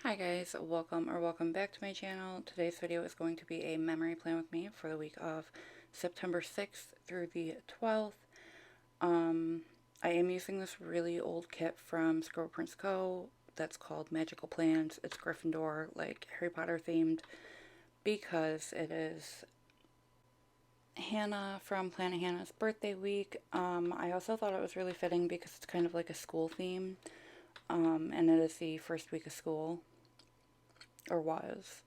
Hi guys, welcome back to my channel. Today's video is going to be a memory plan with me for the week of September 6th through the 12th. I am using this really old kit from Scribble Co. that's called Magical Plans. It's Gryffindor, like Harry Potter themed, because it is Hannah from PlannaHannah's birthday week. I also thought it was really fitting because it's kind of like a school theme, and it is the first week of school. Or was.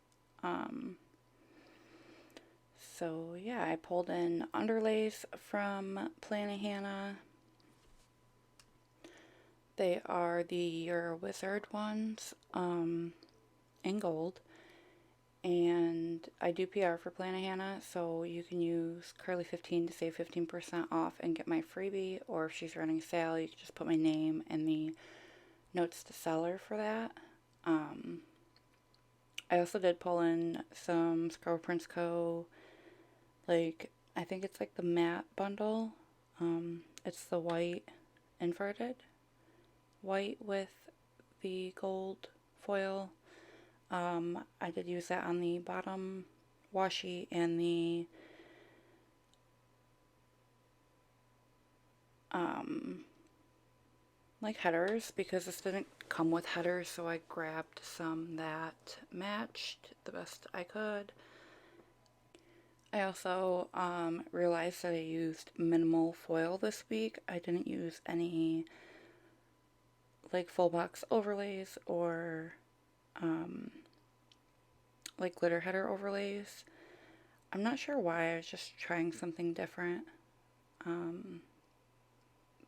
So yeah, I pulled in underlays from PlannaHannah. They are the Your Wizard ones, in gold. And I do PR for PlannaHannah, so you can use Carly15 to save 15% off and get my freebie, or if she's running a sale, you can just put my name in the notes to seller for that. I also did pull in some Scribble Co. Like, I think it's like the matte bundle. It's the white inverted white with the gold foil. I did use that on the bottom washi and the like headers, because this didn't come with headers, so I grabbed some that matched the best I could. I also realized that I used minimal foil this week. I didn't use any like full box overlays or like glitter header overlays. I'm not sure why. I was just trying something different.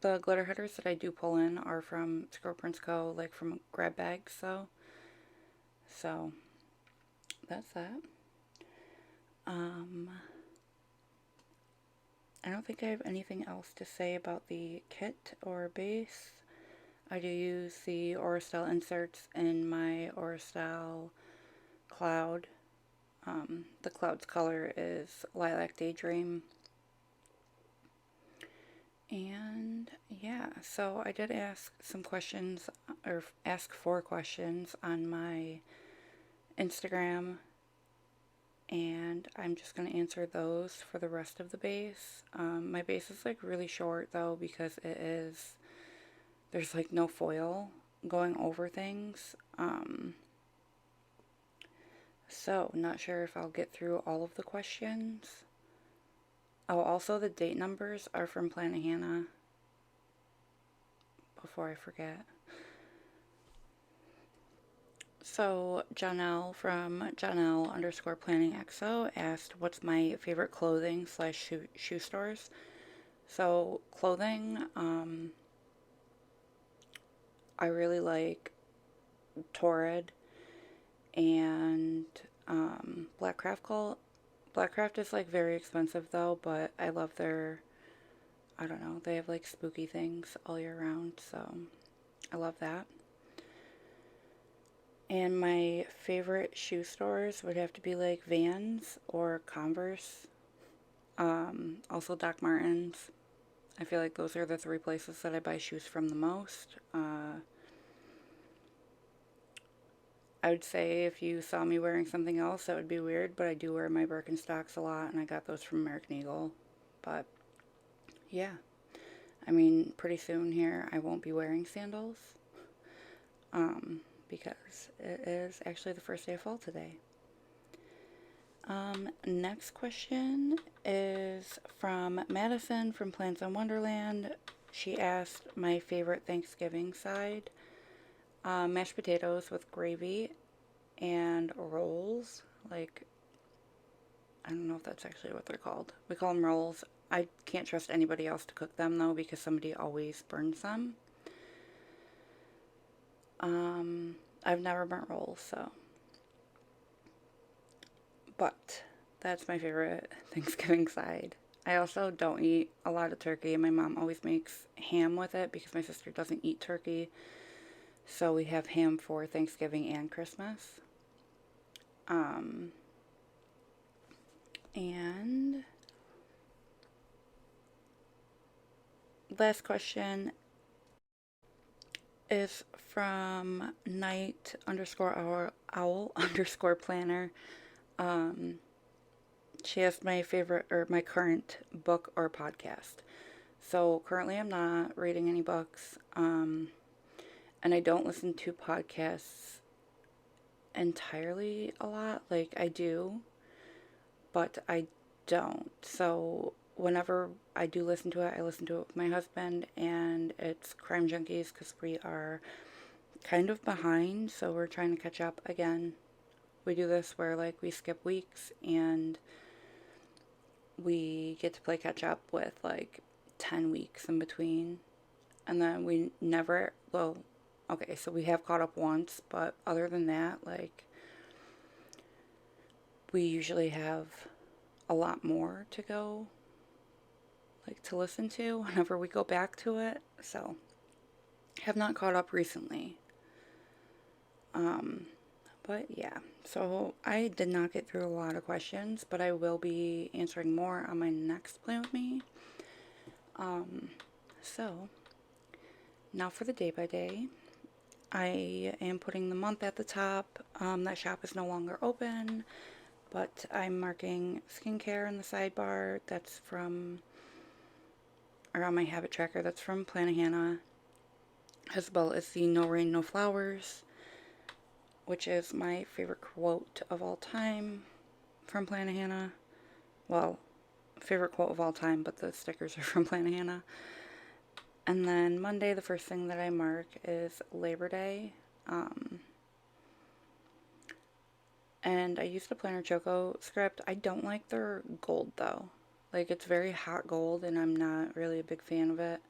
The glitter headers that I do pull in are from Scribble Co., like from grab bags, so that's that. I don't think I have anything else to say about the kit or base. I do use the Aura Estelle inserts in my Aura Estelle Cloud. The Cloud's color is Lilac Daydream. And yeah, so I did ask some questions, or ask 4 questions on my Instagram, and I'm just going to answer those for the rest of the base. My base is like really short though, because there's like no foil going over things. So not sure if I'll get through all of the questions. Oh, also the date numbers are from PlannaHannah, before I forget. So Janelle from Janelle_PlanningXO asked what's my favorite clothing / shoe stores. So clothing, I really like Torrid and Blackcraft. Blackcraft is like very expensive though, but I love their, I don't know, they have like spooky things all year round, so I love that. And my favorite shoe stores would have to be like Vans or Converse. Also Doc Martens. I feel like those are the 3 places that I buy shoes from the most. I would say if you saw me wearing something else, that would be weird, but I do wear my Birkenstocks a lot, and I got those from American Eagle. But yeah, I mean, pretty soon here I won't be wearing sandals, because it is actually the first day of fall today. Next question is from Madison from Plans on Wonderland. She asked my favorite Thanksgiving side. Mashed potatoes with gravy and rolls. Like, I don't know if that's actually what they're called. We call them rolls. I can't trust anybody else to cook them though, because somebody always burns them. I've never burnt rolls, so. But that's my favorite Thanksgiving side. I also don't eat a lot of turkey. My mom always makes ham with it because my sister doesn't eat turkey. So we have ham for Thanksgiving and Christmas. And last question is from night underscore owl underscore planner. Um, she asked my favorite or my current book or podcast. So currently I'm not reading any books, and I don't listen to podcasts entirely a lot. Like I do, but I don't. So whenever I do listen to it, I listen to it with my husband, and it's Crime Junkies because we are kind of behind, so we're trying to catch up again. We do this where like we skip weeks and we get to play catch up with like 10 weeks in between. And then we never, well, okay, so we have caught up once, but other than that, like, we usually have a lot more to go, like, to listen to whenever we go back to it. So, have not caught up recently. Um, but yeah, so I did not get through a lot of questions, but I will be answering more on my next Plan With Me. So, now for the day by day. I am putting the month at the top. That shop is no longer open, but I'm marking skincare in the sidebar. That's from, or on my habit tracker, that's from PlannaHannah, as well as the No Rain, No Flowers, which is my favorite quote of all time from PlannaHannah. Well, favorite quote of all time, but the stickers are from PlannaHannah. And then Monday, the first thing that I mark is Labor Day. And I used the Planner Choco script. I don't like their gold though. Like it's very hot gold and I'm not really a big fan of it.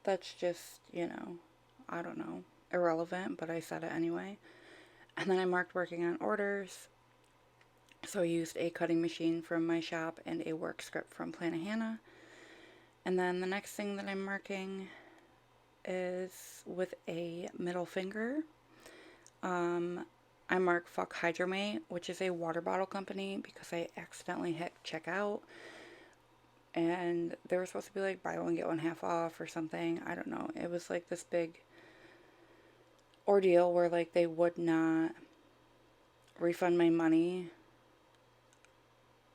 That's just, I don't know, irrelevant, but I said it anyway. And then I marked working on orders. So I used a cutting machine from my shop and a work script from PlannaHannah. And then the next thing that I'm marking is with a middle finger. I mark Fuck Hydromate, which is a water bottle company, because I accidentally hit checkout. And they were supposed to be like buy one, get one half off or something. I don't know. It was like this big ordeal where like they would not refund my money.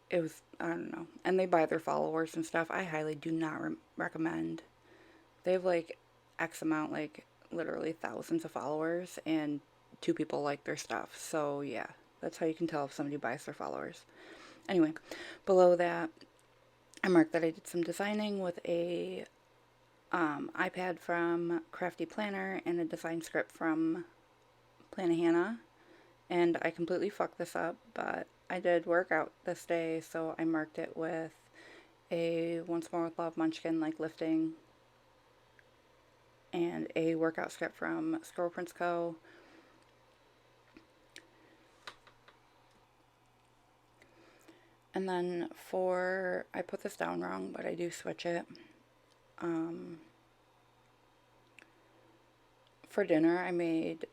It was, I don't know. And they buy their followers and stuff. I highly do not recommend. They have like X amount, like literally thousands of followers, and 2 people like their stuff. So yeah, that's how you can tell if somebody buys their followers. Anyway, below that, I marked that I did some designing with a iPad from Crafty Planner and a design script from PlannaHannah. And I completely fucked this up, but I did workout this day, so I marked it with a Once More with Love Munchkin, like lifting, and a workout script from Scribble Co. And then I put this down wrong, but I do switch it. For dinner, I made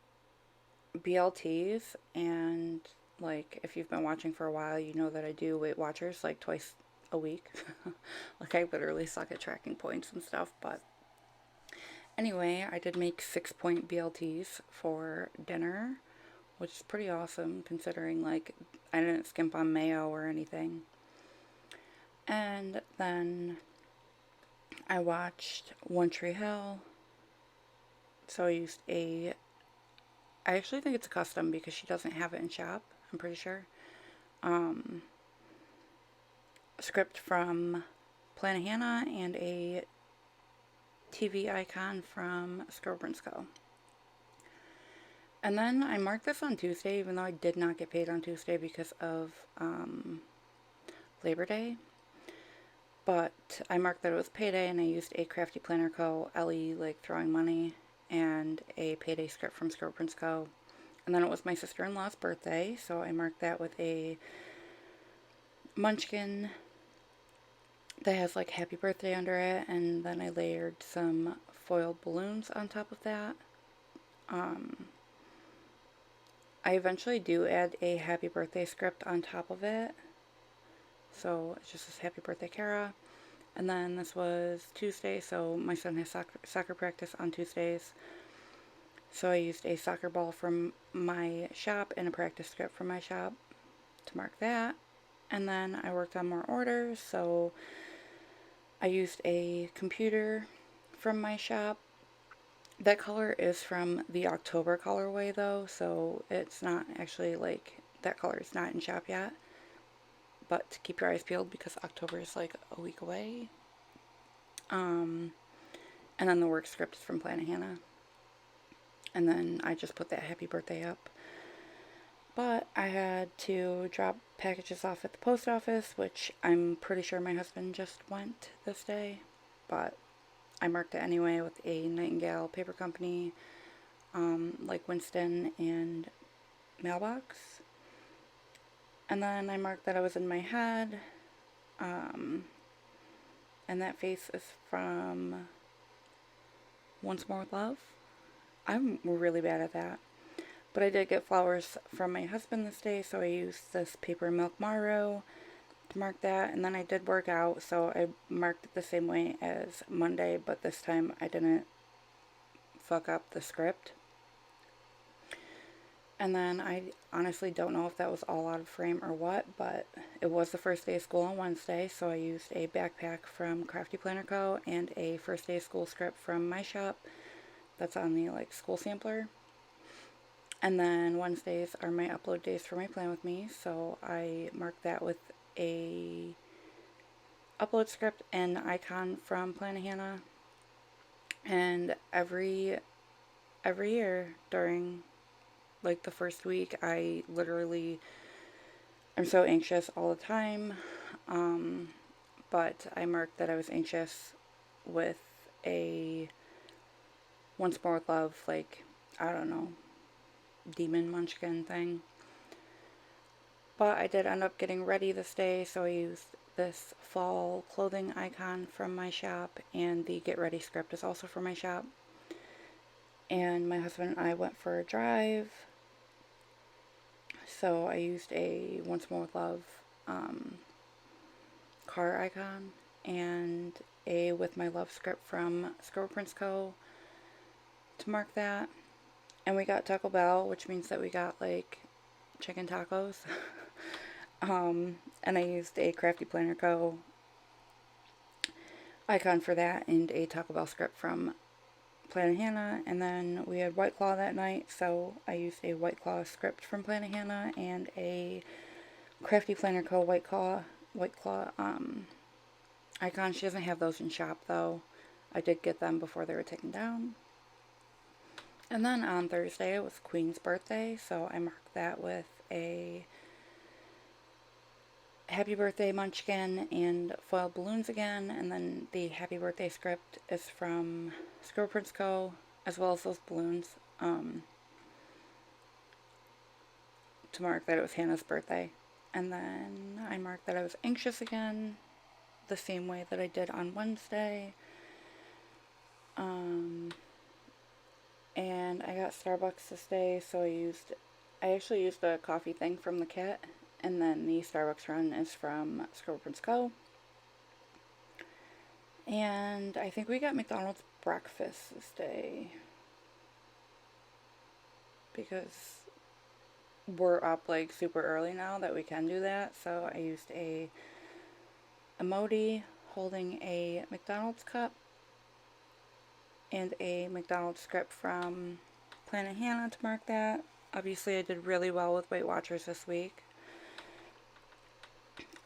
BLTs, and like if you've been watching for a while, you know that I do Weight Watchers like twice a week. Like I literally suck at tracking points and stuff, but anyway, I did make 6-point BLTs for dinner, which is pretty awesome considering like I didn't skimp on mayo or anything. And then I watched One Tree Hill. So I used I actually think it's a custom because she doesn't have it in shop, I'm pretty sure. Script from PlannaHannah and a TV icon from Scribble Co. And then I marked this on Tuesday, even though I did not get paid on Tuesday because of Labor Day. But I marked that it was payday, and I used a Crafty Planner Co. Ellie, like throwing money, and a payday script from Scribble Co. And then it was my sister-in-law's birthday, so I marked that with a munchkin that has like happy birthday under it, and then I layered some foiled balloons on top of that. I eventually do add a happy birthday script on top of it. So it just says happy birthday, Kara. And then this was Tuesday, so my son has soccer practice on Tuesdays. So I used a soccer ball from my shop and a practice script from my shop to mark that. And then I worked on more orders, so I used a computer from my shop. That color is from the October colorway though, so it's not actually like, that color is not in shop yet. But keep your eyes peeled because October is like a week away. And then the work script is from PlannaHannah. And then I just put that happy birthday up. But I had to drop packages off at the post office, which I'm pretty sure my husband just went this day. But I marked it anyway with a Nightingale paper company, like Winston and Mailbox. And then I marked that I was in my head. And that face is from Once More with Love. I'm really bad at that. But I did get flowers from my husband this day, so I used this paper Milk Maru to mark that. And then I did work out, so I marked it the same way as Monday, but this time I didn't fuck up the script. And then I honestly don't know if that was all out of frame or what, but it was the first day of school on Wednesday, so I used a backpack from Crafty Planner Co. and a first day of school script from my shop that's on the like school sampler. And then Wednesdays are my upload days for my Plan With Me, so I marked that with a upload script and icon from PlannaHannah. And every year during like the first week, I'm so anxious all the time. But I marked that I was anxious with a Once More with Love, like, I don't know, demon munchkin thing. But I did end up getting ready this day, so I used this fall clothing icon from my shop, and the Get Ready script is also from my shop. And my husband and I went for a drive, so I used a Once More with Love car icon and a With My Love script from Scribble Co. to mark that. And we got Taco Bell, which means that we got like chicken tacos. And I used a Crafty Planner Co. icon for that and a Taco Bell script from PlannaHannah. And then we had White Claw that night, so I used a White Claw script from PlannaHannah and a Crafty Planner Co. White Claw icon. She doesn't have those in shop though. I did get them before they were taken down. And then on Thursday it was Queen's birthday, so I marked that with a happy birthday munchkin and foiled balloons again. And then the happy birthday script is from Scribble Co. as well as those balloons, to mark that it was Hannah's birthday. And then I marked that I was anxious again, the same way that I did on Wednesday. And I got Starbucks this day, so I actually used the coffee thing from the kit, and then the Starbucks run is from Scribble Co. And I think we got McDonald's breakfast this day, because we're up like super early now that we can do that. So I used a emoji holding a McDonald's cup and a McDonald's script from PlannaHannah to mark that. Obviously I did really well with Weight Watchers this week.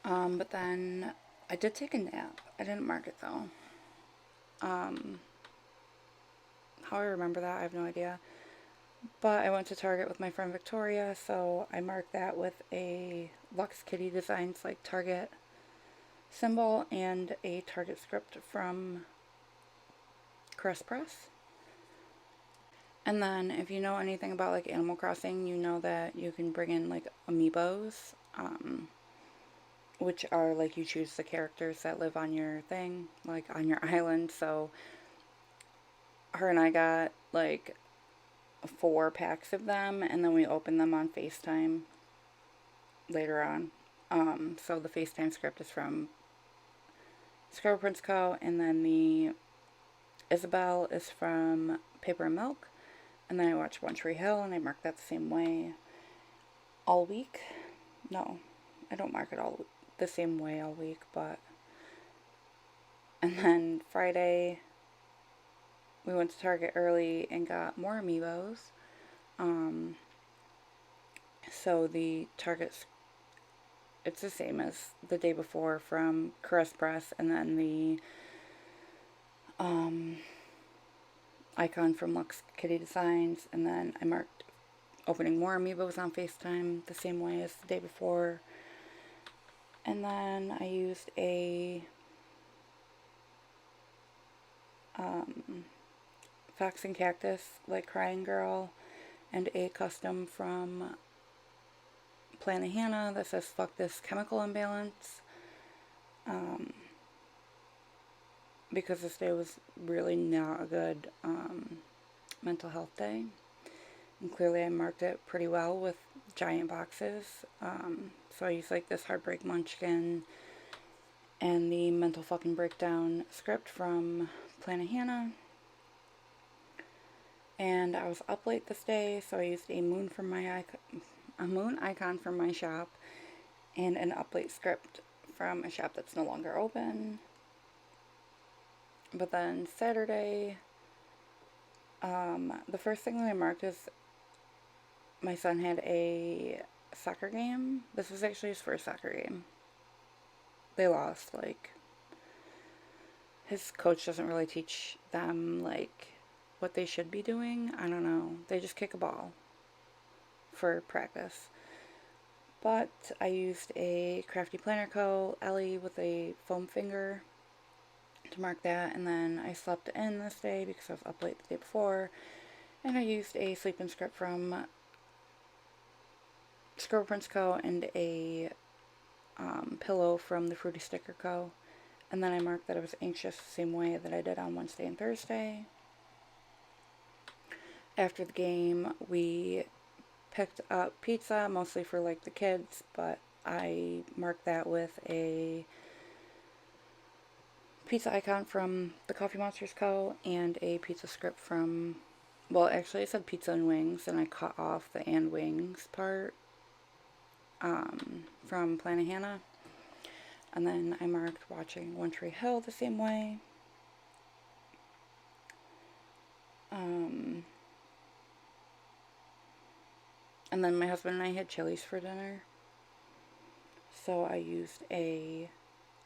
But then I did take a nap. I didn't mark it though. How I remember that, I have no idea. But I went to Target with my friend Victoria, so I marked that with a Lux Kitty Designs like Target symbol and a Target script from Crest Press. And then if you know anything about like Animal Crossing, you know that you can bring in like amiibos, which are like you choose the characters that live on your thing, like on your island. So her and I got like 4 packs of them, and then we opened them on FaceTime later on. So the FaceTime script is from Scribble Prince Co. And then the Isabel is from Paper and Milk. And then I watched One Tree Hill, and I marked that the same way all week. No, I don't mark it all the same way all week, but... And then Friday, we went to Target early and got more amiibos. So the Target, it's the same as the day before from Caress Press, and then the icon from Lux Kitty Designs, and then I marked opening more amiibos on FaceTime the same way as the day before. And then I used a Fox and Cactus, like Crying Girl, and a custom from PlannaHannah that says fuck this chemical imbalance. Because this day was really not a good mental health day. And clearly I marked it pretty well with giant boxes. So I used like this Heartbreak Munchkin and the Mental Fucking Breakdown script from PlannaHannah. And I was up late this day, so I used a moon icon from my shop and an up late script from a shop that's no longer open. But then Saturday, the first thing that I marked is my son had a soccer game. This was actually his first soccer game. They lost, like, his coach doesn't really teach them, like, what they should be doing. I don't know. They just kick a ball for practice. But I used a Crafty Planner Co. Ellie with a foam finger to mark that, and then I slept in this day because I was up late the day before, and I used a sleep-in script from Scribble Prince Co. and a pillow from the Fruity Sticker Co. And then I marked that I was anxious the same way that I did on Wednesday and Thursday. After the game, we picked up pizza, mostly for like the kids, but I marked that with a pizza icon from the Coffee Monsters Co. and a pizza script from, well, actually it said pizza and wings, and I cut off the and wings part from PlannaHannah. And then I marked watching One Tree Hill the same way. And then my husband and I had Chili's for dinner. So I used a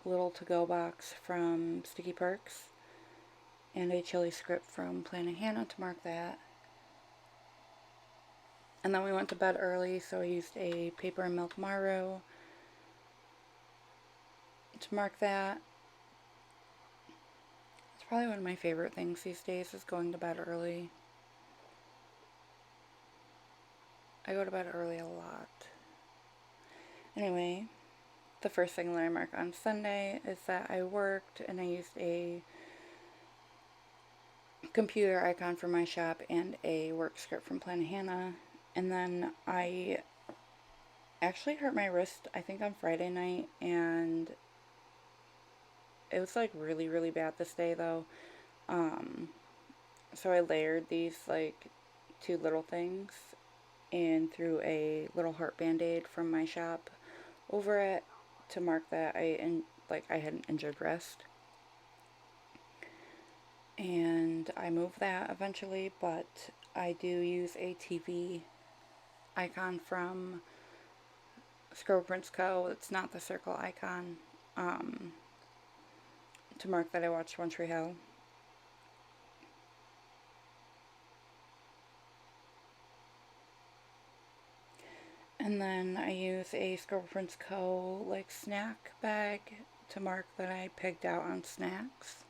little to-go box from Sticky Perks and a chili script from PlannaHannah to mark that. And then we went to bed early, so I used a Paper and Milk Maru to mark that. It's probably one of my favorite things these days is going to bed early. I go to bed early a lot. Anyway, the first thing that I mark on Sunday is that I worked and I used a computer icon from my shop and a work script from PlannaHannah. And then I actually hurt my wrist, I think on Friday night, and it was like really, really bad this day though. So I layered these like two little things and threw a little heart band-aid from my shop over it to mark that I had an injured wrist. And I moved that eventually, but I do use a TV icon from Scribble Prince Co. It's not the circle icon, to mark that I watched One Tree Hill. And then I use a Scribble Prince Co. like snack bag to mark that I pigged out on snacks.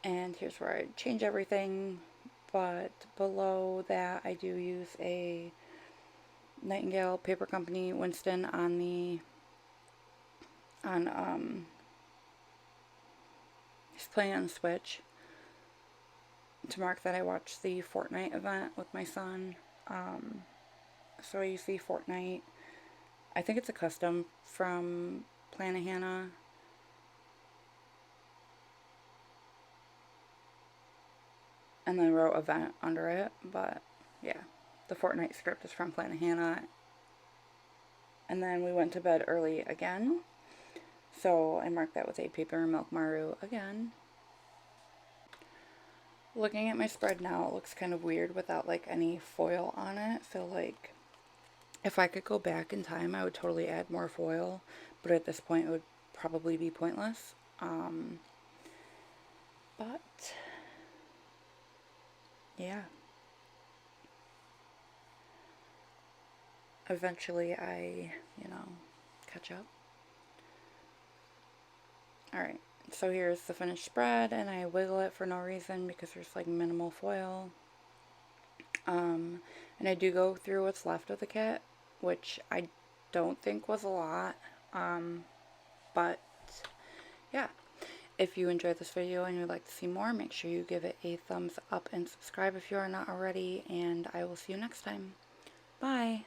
And here's where I change everything, but below that I do use a Nightingale Paper Company Winston on he's playing on the Switch to mark that I watched the Fortnite event with my son. So I use the Fortnite I think it's a custom from PlannaHannah. And then wrote event under it, but yeah. The Fortnite script is from PlannaHannah. And then we went to bed early again. So I marked that with a paper milk maru again. Looking at my spread now, it looks kind of weird without like any foil on it. So like, if I could go back in time, I would totally add more foil. But at this point, it would probably be pointless. But yeah. Eventually I, catch up. Alright, so here's the finished spread, and I wiggle it for no reason because there's like minimal foil. And I do go through what's left of the kit, which I don't think was a lot. But yeah. If you enjoyed this video and you'd like to see more, make sure you give it a thumbs up and subscribe if you are not already, and I will see you next time. Bye!